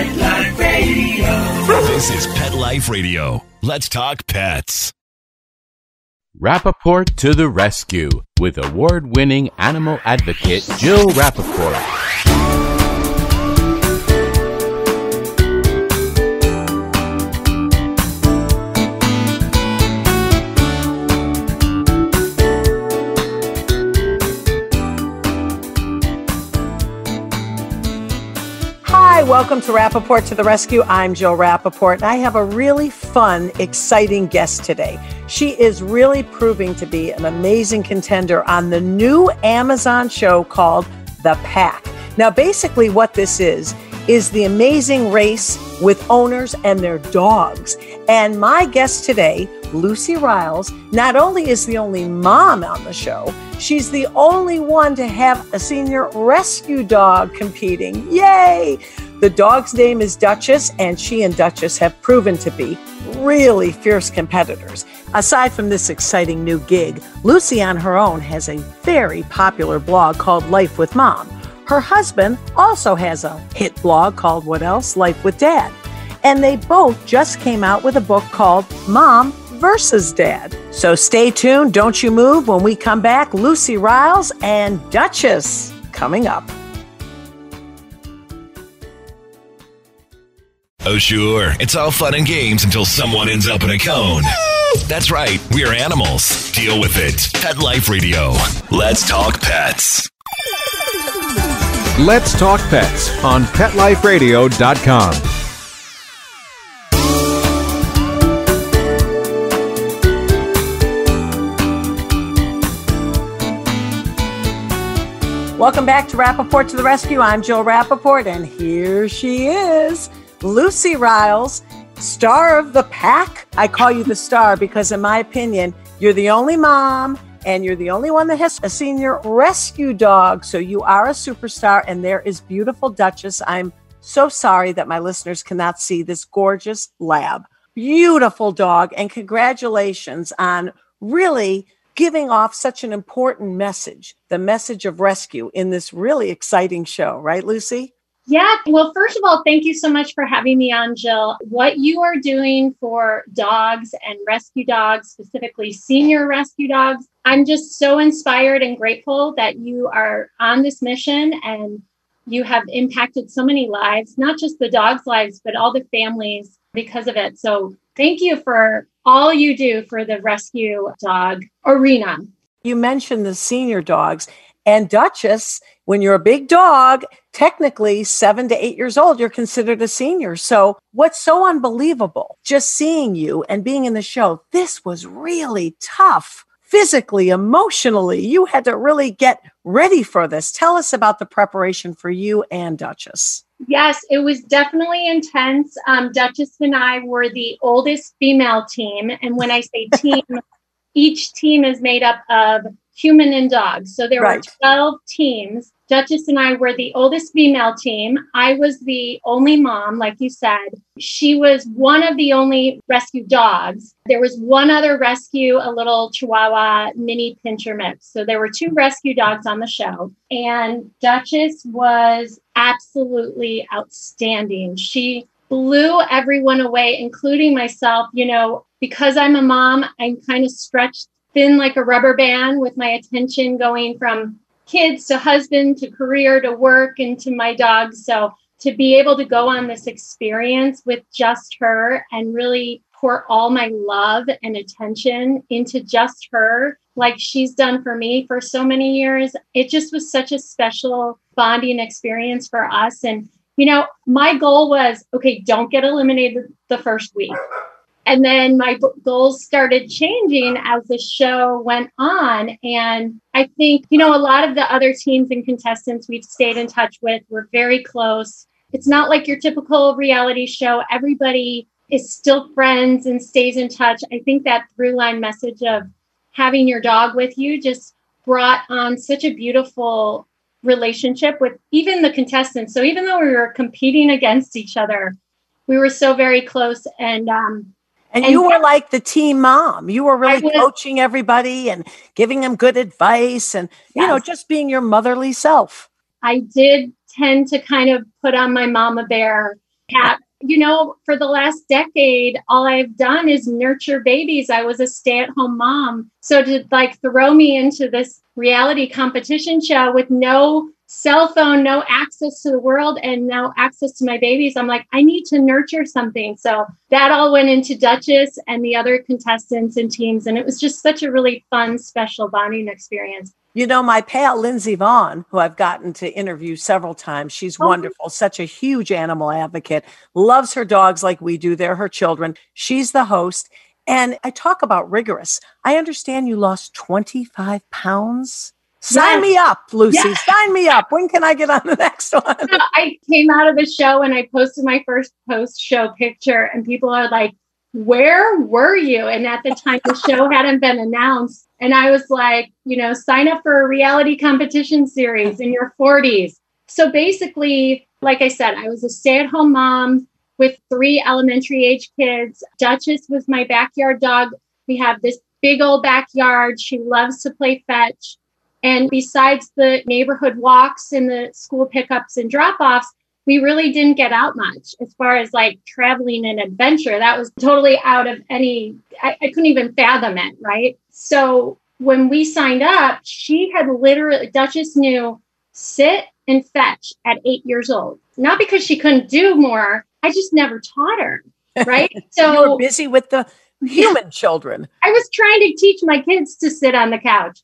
Pet Life Radio. This is Pet Life Radio. Let's talk pets. Rappaport to the rescue with award-winning animal advocate Jill Rappaport. Hi, welcome to Rappaport to the Rescue. I'm Jill Rappaport, and I have a really fun, exciting guest today. She is really proving to be an amazing contender on the new Amazon show called The Pack. Now, basically what this is the amazing race with owners and their dogs. And my guest today, Lucy Riles, not only is the only mom on the show, she's the only one to have a senior rescue dog competing. Yay! The dog's name is Duchess, and she and Duchess have proven to be really fierce competitors. Aside from this exciting new gig, Lucy on her own has a very popular blog called Life with Mom. Her husband also has a hit blog called What Else? Life with Dad. And they both just came out with a book called Mom versus Dad. So stay tuned, don't you move. When we come back, Lucy Riles and Duchess coming up. Oh, sure. It's all fun and games until someone ends up in a cone. That's right. We're animals. Deal with it. Pet Life Radio. Let's talk pets. Let's Talk Pets on PetLifeRadio.com. Welcome back to Rappaport to the Rescue. I'm Jill Rappaport, and here she is, Lucy Riles, star of The Pack. I call you the star because, in my opinion, you're the only mom and you're the only one that has a senior rescue dog. So you are a superstar, and there is beautiful Duchess. I'm so sorry that my listeners cannot see this gorgeous lab. Beautiful dog, and congratulations on really giving off such an important message, the message of rescue in this really exciting show. Right, Lucy? Yeah. Well, first of all, thank you so much for having me on, Jill. What you are doing for dogs and rescue dogs, specifically senior rescue dogs, I'm just so inspired and grateful that you are on this mission and you have impacted so many lives, not just the dogs' lives, but all the families because of it. So thank you for all you do for the rescue dog arena. You mentioned the senior dogs, and Duchess, when you're a big dog, technically 7 to 8 years old, you're considered a senior. So what's so unbelievable, just seeing you and being in the show, this was really tough, physically, emotionally. You had to really get ready for this. Tell us about the preparation for you and Duchess. Yes, it was definitely intense. Duchess and I were the oldest female team. And when I say team, each team is made up of human and dogs. So there were 12 teams. Duchess and I were the oldest female team. I was the only mom, like you said. She was one of the only rescue dogs. There was one other rescue, a little Chihuahua mini pincher mix. So there were 2 rescue dogs on the show. And Duchess was absolutely outstanding. She blew everyone away, including myself. You know, because I'm a mom, I'm kind of stretched thin like a rubber band with my attention going from kids to husband to career to work and to my dogs. So to be able to go on this experience with just her and really pour all my love and attention into just her, like she's done for me for so many years, it just was such a special bonding experience for us. And, you know, my goal was, okay, don't get eliminated the first week. And then my goals started changing as the show went on. And I think, you know, a lot of the other teams and contestants we've stayed in touch with, we're very close. It's not like your typical reality show. Everybody is still friends and stays in touch. I think that through line message of having your dog with you just brought on such a beautiful relationship with even the contestants. So even though we were competing against each other, we were so very close. And you were like the team mom. You were really coaching everybody and giving them good advice and, you know, just being your motherly self. I did tend to kind of put on my mama bear Cat. For the last decade, all I've done is nurture babies. I was a stay-at-home mom. So to throw me into this reality competition show with no cell phone, no access to the world, and no access to my babies, I'm like, I need to nurture something. So that all went into Duchess and the other contestants and teams. And it was just such a really fun, special bonding experience. My pal, Lindsay Vaughn, who I've gotten to interview several times, she's wonderful, such a huge animal advocate, loves her dogs like we do. They're her children. She's the host. And I talk about rigorous. I understand you lost 25 pounds. Sign me up, Lucy. Yes. Sign me up. When can I get on the next one? I came out of the show and I posted my first post-show picture and people are like, where were you? And at the time, the show hadn't been announced. And I was like, sign up for a reality competition series in your 40s. So basically, like I said, I was a stay-at-home mom with 3 elementary age kids. Duchess was my backyard dog. We have this big old backyard. She loves to play fetch. And besides the neighborhood walks and the school pickups and drop-offs, we really didn't get out much as far as traveling and adventure. That was totally out of I couldn't even fathom it, right? So when we signed up, she had Duchess knew sit and fetch at 8 years old. Not because she couldn't do more, I just never taught her, right? So you were busy with the human children. I was trying to teach my kids to sit on the couch.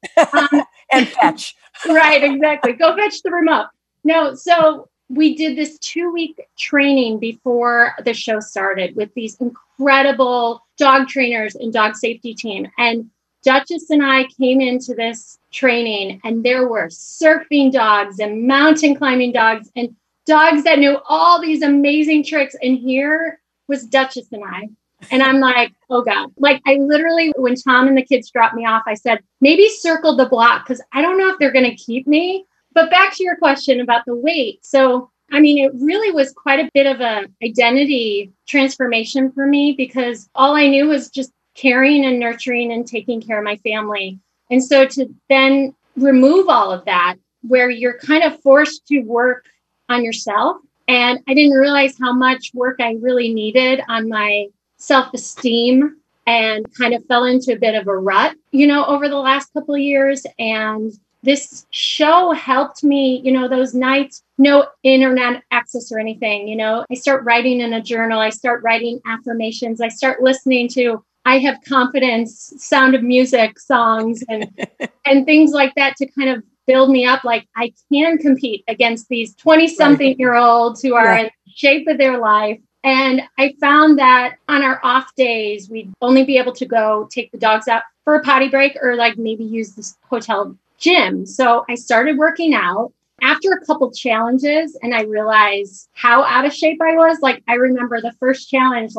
And fetch. Right, exactly. Go fetch the remote. No, so we did this 2-week training before the show started with these incredible dog trainers and dog safety team. And Duchess and I came into this training and there were surfing dogs and mountain climbing dogs and dogs that knew all these amazing tricks. And here was Duchess and I. And I'm like, oh God. I literally, when Tom and the kids dropped me off, I said, maybe circle the block because I don't know if they're going to keep me. But back to your question about the weight. So, it really was quite a bit of an identity transformation for me because all I knew was just caring and nurturing and taking care of my family. And so to then remove all of that, where you're kind of forced to work on yourself. And I didn't realize how much work I really needed on my self-esteem and kind of fell into a bit of a rut, over the last couple of years. And this show helped me, those nights, no internet access or anything, I start writing in a journal. I start writing affirmations. I start listening to I Have Confidence, Sound of Music songs and things like that to kind of build me up. Like I can compete against these 20-something-year-olds who are in shape of their life. And I found that on our off days, we'd only be able to go take the dogs out for a potty break or maybe use this hotel gym. So I started working out after a couple challenges and I realized how out of shape I was. I remember the first challenge,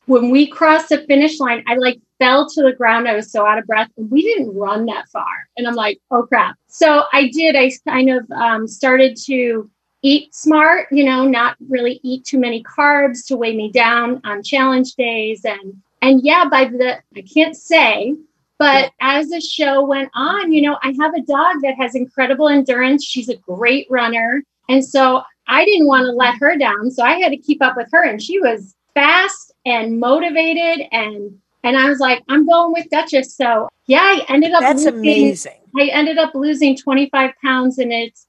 when we crossed the finish line, I fell to the ground. I was so out of breath and we didn't run that far. And I'm like, oh crap. So I kind of started to eat smart, not really eat too many carbs to weigh me down on challenge days. And yeah, I can't say, but as the show went on, I have a dog that has incredible endurance. She's a great runner. And so I didn't want to let her down. So I had to keep up with her and she was fast and motivated. And I was like, I'm going with Duchess. So yeah, I ended up amazing. I ended up losing 25 pounds and it's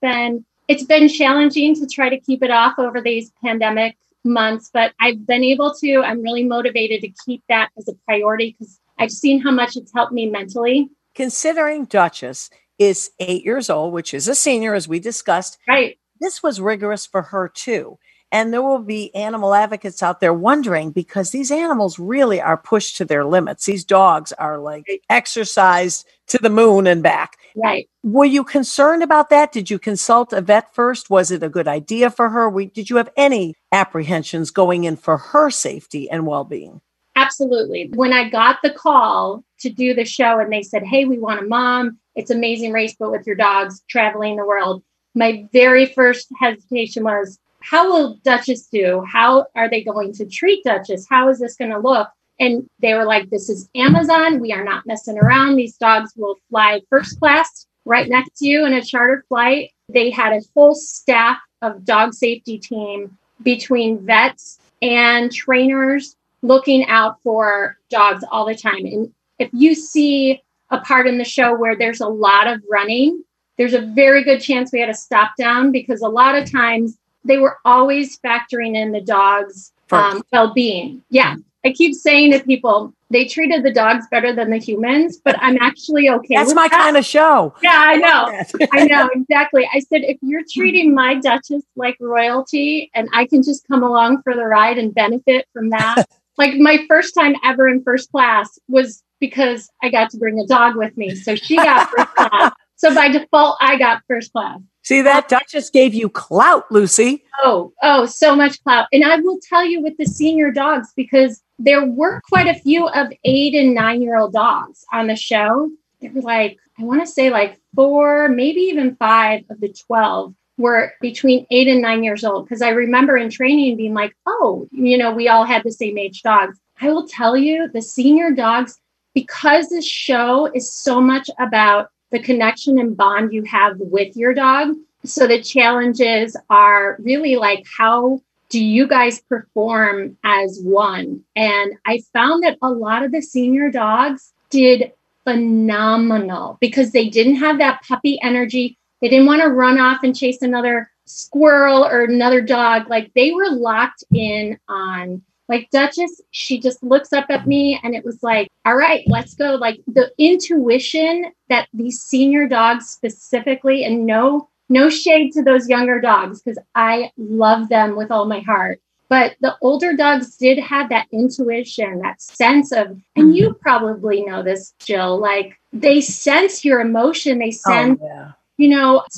been challenging to try to keep it off over these pandemic months, but I've been able to. I'm really motivated to keep that as a priority because I've seen how much it's helped me mentally. Considering Duchess is 8 years old, which is a senior, as we discussed. Right. This was rigorous for her too. And there will be animal advocates out there wondering because these animals really are pushed to their limits. These dogs are exercised to the moon and back. Right. Were you concerned about that? Did you consult a vet first? Was it a good idea for her? Did you have any apprehensions going in for her safety and well-being? Absolutely. When I got the call to do the show and they said, hey, we want a mom. It's Amazing Race, but with your dogs traveling the world. My very first hesitation was, how will Duchess do? How are they going to treat Duchess? How is this going to look? And they were like, this is Amazon. We are not messing around. These dogs will fly first class right next to you in a charter flight. They had a whole staff of dog safety team between vets and trainers looking out for dogs all the time. And if you see a part in the show where there's a lot of running, there's a very good chance we had to stop down, because a lot of times they were always factoring in the dog's well-being. Yeah. I keep saying to people, they treated the dogs better than the humans, but I'm actually okay. That's with my that. kind of show. Yeah, I know. I know, exactly. I said, if you're treating my Duchess like royalty and I can just come along for the ride and benefit from that. Like my first time ever in first class was because I got to bring a dog with me. So she got first class. So by default, I got first class. See, that Duchess gave you clout, Lucy. Oh, so much clout. And I will tell you with the senior dogs, because there were quite a few of 8 and 9-year-old dogs on the show. There were like, I want to say like 4, maybe even 5 of the 12 were between 8 and 9 years old. Because I remember in training being like, oh, we all had the same age dogs. I will tell you, the senior dogs, because this show is so much about the connection and bond you have with your dog. So the challenges are really like, how do you guys perform as one? And I found that a lot of the senior dogs did phenomenal because they didn't have that puppy energy. They didn't want to run off and chase another squirrel or another dog. Like they were locked in on, like Duchess, she just looks up at me and it was like, all right, let's go. Like the intuition that these senior dogs specifically, and no shade to those younger dogs, because I love them with all my heart. But the older dogs did have that intuition, that sense of, and you probably know this, Jill, like they sense your emotion. They sense,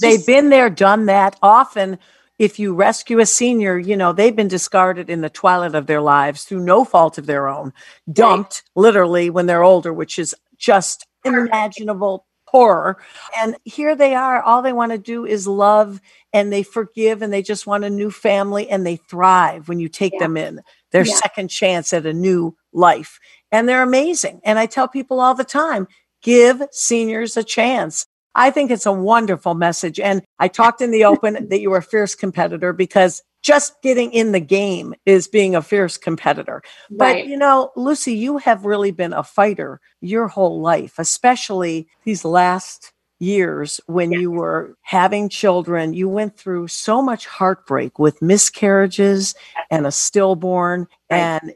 they've been there, done that. Often, if you rescue a senior, they've been discarded in the twilight of their lives through no fault of their own, dumped literally when they're older, which is just unimaginable horror. And here they are. All they want to do is love, and they forgive, and they just want a new family, and they thrive when you take them in their second chance at a new life. And they're amazing. And I tell people all the time, give seniors a chance. I think it's a wonderful message. And I talked in the open that you were a fierce competitor, because just getting in the game is being a fierce competitor. Right. But, Lucy, you have really been a fighter your whole life, especially these last years when you were having children. You went through so much heartbreak with miscarriages and a stillborn. Right. And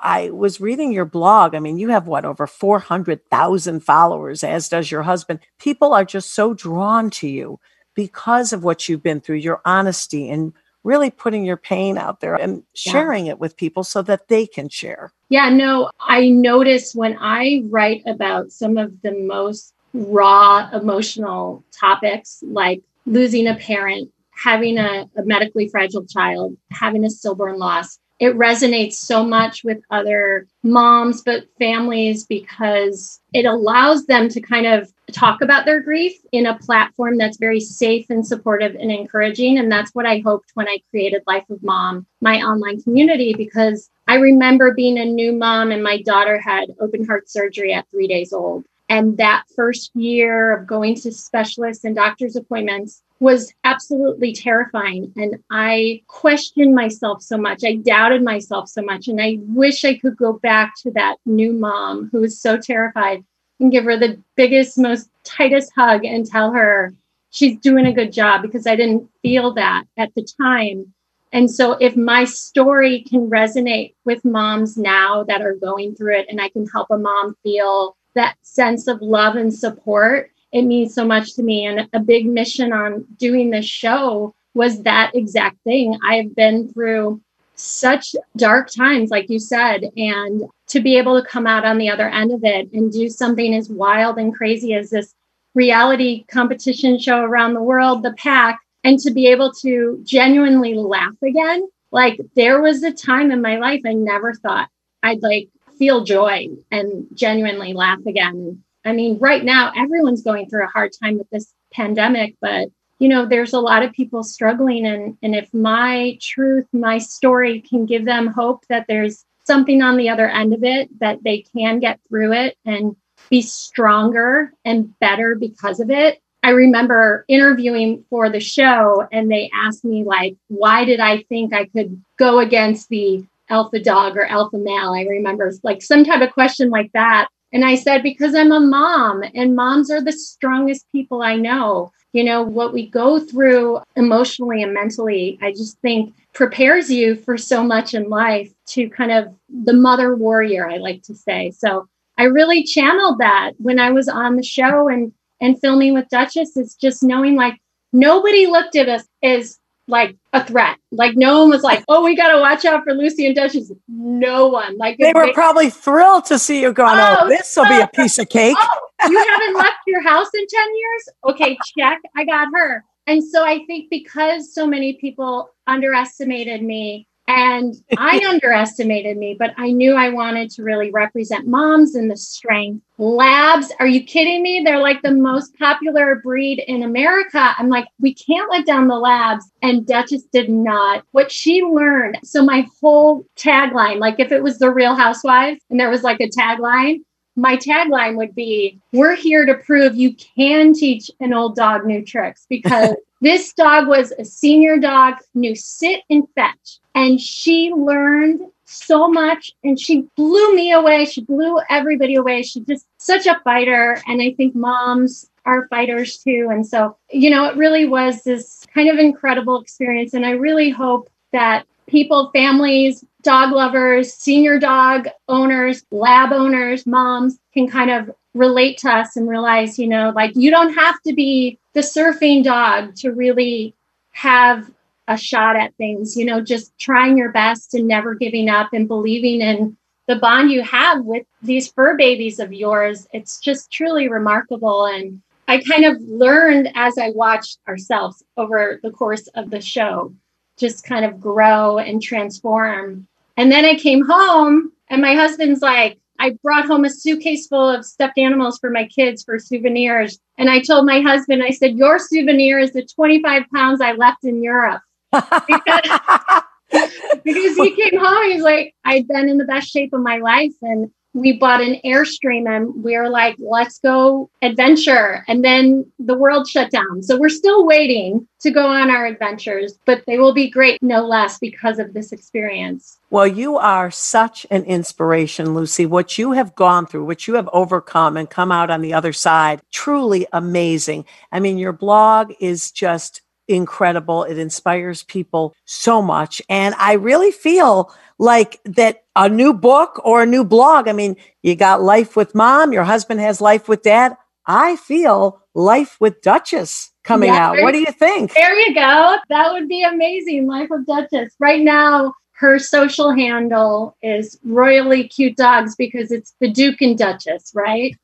I was reading your blog. I mean, you have over 400,000 followers, as does your husband. People are just so drawn to you because of what you've been through, your honesty, and really putting your pain out there and sharing it with people so that they can share. Yeah, no, I notice when I write about some of the most raw emotional topics, like losing a parent, having a medically fragile child, having a stillborn loss, it resonates so much with other moms, but families, because it allows them to kind of talk about their grief in a platform that's very safe and supportive and encouraging. And that's what I hoped when I created Life of Mom, my online community, because I remember being a new mom and my daughter had open heart surgery at 3 days old. And that first year of going to specialists and doctor's appointments was absolutely terrifying. And I questioned myself so much. I doubted myself so much. And I wish I could go back to that new mom who was so terrified and give her the biggest, most tightest hug and tell her she's doing a good job, because I didn't feel that at the time. And so if my story can resonate with moms now that are going through it, and I can help a mom feel that sense of love and support, it means so much to me. And a big mission on doing this show was that exact thing. I've been through such dark times, like you said, and to be able to come out on the other end of it and do something as wild and crazy as this reality competition show around the world, The Pack, and to be able to genuinely laugh again. Like there was a time in my life I never thought I'd feel joy and genuinely laugh again. I mean, right now, everyone's going through a hard time with this pandemic, but, there's a lot of people struggling. And if my truth, my story can give them hope that there's something on the other end of it, that they can get through it and be stronger and better because of it, I remember interviewing for the show, and they asked me, like, why did I think I could go against the alpha dog or alpha male? I remember like some type of question like that. And I said, because I'm a mom, and moms are the strongest people I know. You know, what we go through emotionally and mentally, I just think prepares you for so much in life, to kind of the mother warrior, I like to say. So I really channeled that when I was on the show and filming with Duchess. Is just knowing, like, nobody looked at us as like a threat. Like, no one was like, oh, we got to watch out for Lucy and Duchess. No one. Like, they were probably thrilled to see you going, oh, this will be a piece of cake. Oh, you haven't left your house in 10 years? Okay, check. I got her. And so I think because so many people underestimated me, and I underestimated me, but I knew I wanted to really represent moms and the strength. Labs, are you kidding me? They're like the most popular breed in America. I'm like, we can't let down the labs. And Duchess did not. What she learned. So my whole tagline, like if it was the Real Housewives and there was like a tagline, my tagline would be, we're here to prove you can teach an old dog new tricks, because this dog was a senior dog, knew sit and fetch. And she learned so much, and she blew me away. She blew everybody away. She's just such a fighter. And I think moms are fighters too. And so, you know, it really was this kind of incredible experience. And I really hope that people, families, dog lovers, senior dog owners, lab owners, moms can kind of relate to us and realize, you know, like, you don't have to be the surfing dog to really have a shot at things. You know, just trying your best and never giving up and believing in the bond you have with these fur babies of yours. It's just truly remarkable. And I kind of learned as I watched ourselves over the course of the show, just kind of grow and transform. And then I came home, and my husband's like, I brought home a suitcase full of stuffed animals for my kids for souvenirs. And I told my husband, I said, your souvenir is the 25 pounds I left in Europe. Because he came home, he's like, I'd been in the best shape of my life. And we bought an Airstream, and we were like, let's go adventure. And then the world shut down. So we're still waiting to go on our adventures, but they will be great, no less, because of this experience. Well, you are such an inspiration, Lucy. What you have gone through, what you have overcome and come out on the other side, truly amazing. I mean, your blog is just incredible. It inspires people so much. And I really feel like that a new book or a new blog, I mean, you got Life with Mom, your husband has Life with Dad. I feel Life with Duchess coming out. What do you think? There you go. That would be amazing. Life with Duchess. Right now, her social handle is Royally Cute Dogs, because it's the Duke and Duchess, right?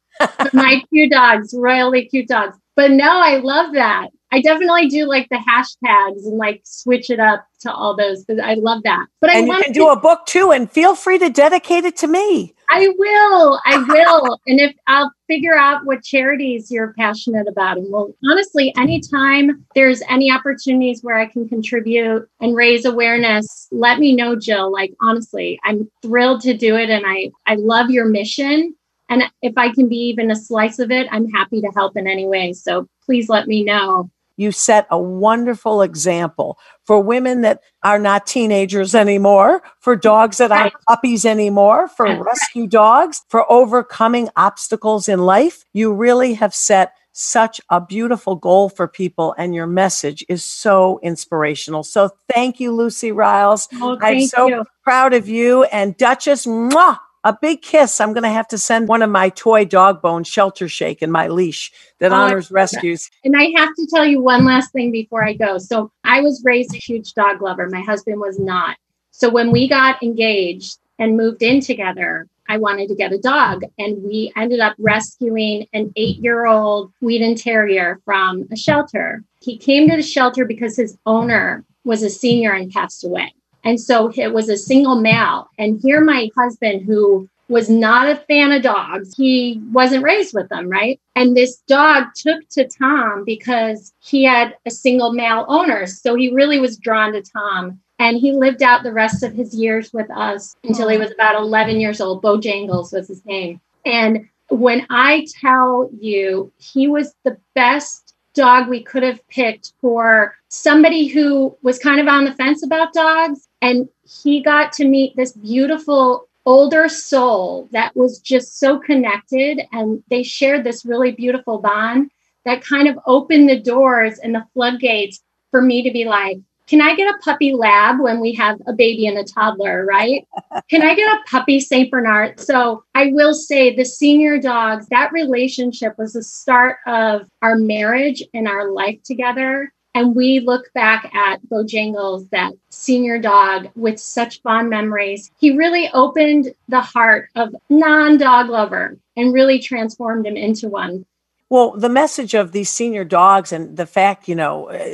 My cute dogs, royally cute dogs. But no, I love that. I definitely do like the hashtags and like switch it up to all those. But I love that. But you can do a book too, and feel free to dedicate it to me. I will. And if I'll figure out what charities you're passionate about. And well, honestly, anytime there's any opportunities where I can contribute and raise awareness, let me know, Jill. Like, honestly, I'm thrilled to do it. And I love your mission. And if I can be even a slice of it, I'm happy to help in any way. So please let me know. You set a wonderful example for women that are not teenagers anymore, for dogs that aren't puppies anymore, for rescue dogs, for overcoming obstacles in life. You really have set such a beautiful goal for people, and your message is so inspirational. So thank you, Lucy Riles. I'm so proud of you. And Duchess, mwah! A big kiss. I'm going to have to send one of my toy dog bones, Shelter Shake, and my leash that honors rescues. And I have to tell you one last thing before I go. So I was raised a huge dog lover. My husband was not. So when we got engaged and moved in together, I wanted to get a dog. And we ended up rescuing an 8-year-old Wheaten Terrier from a shelter. He came to the shelter because his owner was a senior and passed away. And so it was a single male. And here my husband, who was not a fan of dogs, he wasn't raised with them, right? And this dog took to Tom because he had a single male owner. So he really was drawn to Tom. And he lived out the rest of his years with us until he was about 11 years old. Bojangles was his name. And when I tell you, he was the best dog we could have picked for somebody who was kind of on the fence about dogs. And he got to meet this beautiful older soul that was just so connected. And they shared this really beautiful bond that kind of opened the doors and the floodgates for me to be like, can I get a puppy lab when we have a baby and a toddler, right? Can I get a puppy St. Bernard? So I will say the senior dogs, that relationship was the start of our marriage and our life together. And we look back at Bojangles, that senior dog, with such fond memories. He really opened the heart of non-dog lover and really transformed him into one. Well, the message of these senior dogs and the fact,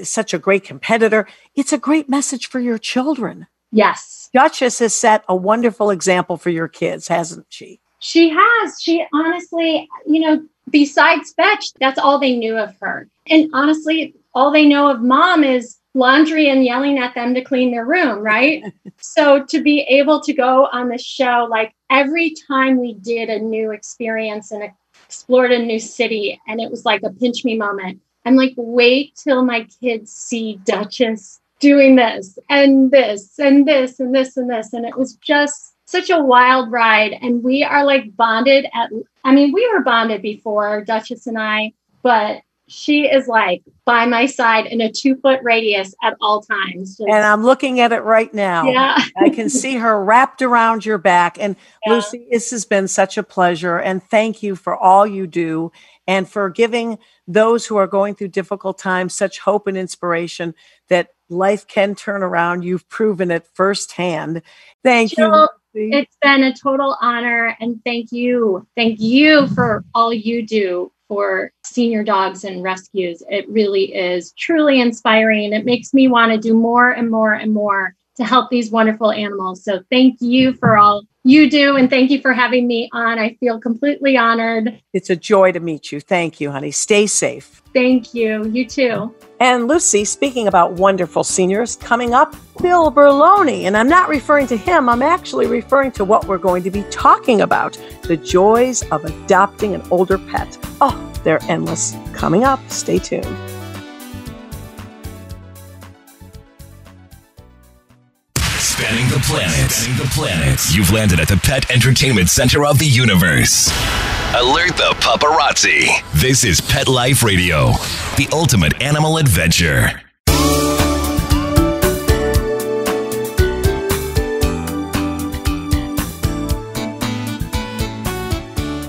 such a great competitor, it's a great message for your children. Yes. Duchess has set a wonderful example for your kids, hasn't she? She has. She honestly, besides Fetch, that's all they knew of her. And honestly, all they know of mom is laundry and yelling at them to clean their room, right? So to be able to go on the show, like every time we did a new experience and explored a new city, and it was like a pinch me moment. I'm like, wait till my kids see Duchess doing this and this and this and this and this. And it was just such a wild ride. And we are like bonded we were bonded before, Duchess and I, but she is like by my side in a 2-foot radius at all times. And I'm looking at it right now. Yeah. I can see her wrapped around your back. And yeah. Lucy, this has been such a pleasure. And thank you for all you do and for giving those who are going through difficult times such hope and inspiration that life can turn around. You've proven it firsthand. Thank you. It's been a total honor. And thank you. Thank you for all you do for senior dogs and rescues. It really is truly inspiring. And it makes me want to do more and more and more to help these wonderful animals. So thank you for all you do. And thank you for having me on. I feel completely honored. It's a joy to meet you. Thank you, honey. Stay safe. Thank you. You too. And Lucy, speaking about wonderful seniors, coming up, Bill Berloni. And I'm not referring to him. I'm actually referring to what we're going to be talking about, the joys of adopting an older pet. Oh, they're endless. Coming up. Stay tuned. Spanning the planet. You've landed at the pet entertainment center of the universe. Alert the paparazzi. This is Pet Life Radio, the ultimate animal adventure.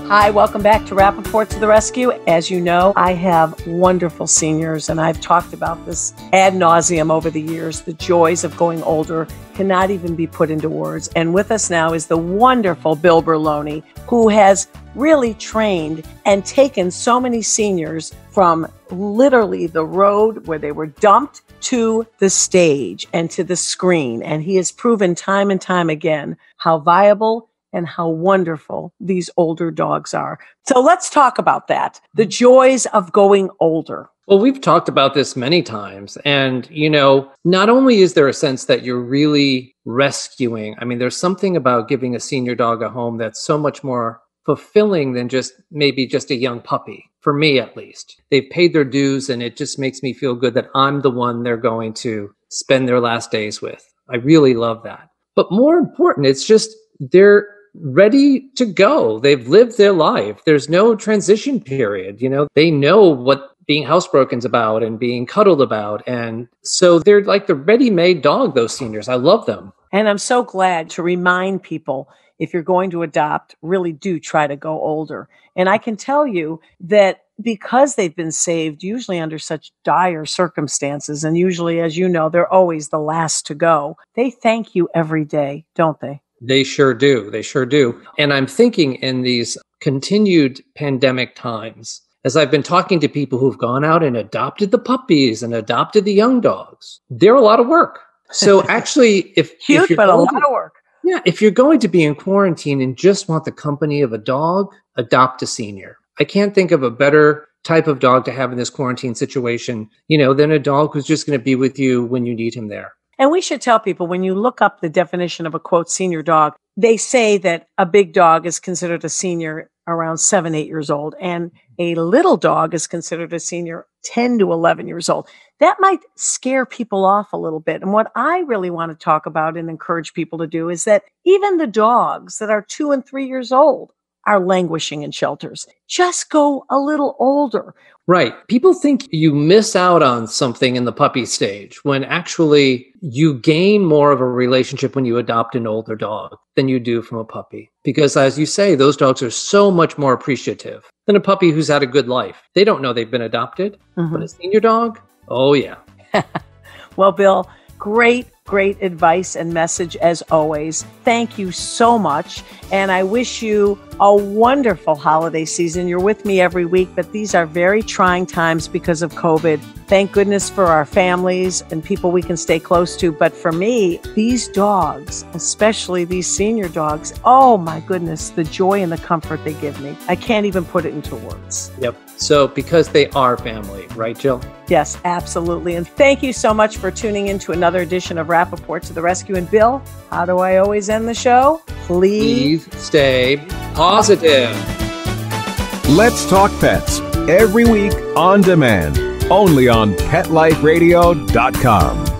Hi, welcome back to Rappaport to the Rescue. As you know, I have wonderful seniors, and I've talked about this ad nauseum over the years. The joys of going older cannot even be put into words. And with us now is the wonderful Bill Berloni, who has really trained and taken so many seniors from literally the road where they were dumped to the stage and to the screen. And he has proven time and time again how viable and how wonderful these older dogs are. So let's talk about that. The joys of going older. Well, we've talked about this many times. And, not only is there a sense that you're really rescuing, there's something about giving a senior dog a home that's so much more fulfilling than just a young puppy, for me at least. They've paid their dues, and it just makes me feel good that I'm the one they're going to spend their last days with. I really love that. But more important, it's just they're ready to go. They've lived their life. There's no transition period. They know what being housebroken's about and being cuddled about. And so they're like the ready-made dog, those seniors. I love them. And I'm so glad to remind people, if you're going to adopt, really do try to go older. And I can tell you that because they've been saved, usually under such dire circumstances, and usually, as you know, they're always the last to go, they thank you every day, don't they? They sure do. They sure do. And I'm thinking in these continued pandemic times, as I've been talking to people who've gone out and adopted the puppies and adopted the young dogs, they're a lot of work. So actually, if you're but a lot of work. Yeah, if you're going to be in quarantine and just want the company of a dog, adopt a senior. I can't think of a better type of dog to have in this quarantine situation, than a dog who's just going to be with you when you need him there. And we should tell people, when you look up the definition of a, quote, senior dog, they say that a big dog is considered a senior around 7, 8 years old, and a little dog is considered a senior 10 to 11 years old. That might scare people off a little bit. And what I really want to talk about and encourage people to do is that even the dogs that are 2 and 3 years old are languishing in shelters. Just go a little older. Right. People think you miss out on something in the puppy stage when actually you gain more of a relationship when you adopt an older dog than you do from a puppy. Because as you say, those dogs are so much more appreciative than a puppy who's had a good life. They don't know they've been adopted, but a senior dog, oh yeah. Well, Bill, great advice and message as always. Thank you so much. And I wish you a wonderful holiday season. You're with me every week, but these are very trying times because of COVID. Thank goodness for our families and people we can stay close to. But for me, these dogs, especially these senior dogs, oh my goodness, the joy and the comfort they give me. I can't even put it into words. Yep. So because they are family, right, Jill? Yes, absolutely. And thank you so much for tuning in to another edition of Rappaport to the Rescue. And Bill, how do I always end the show? Please stay positive. Let's Talk Pets every week on demand, only on PetLifeRadio.com.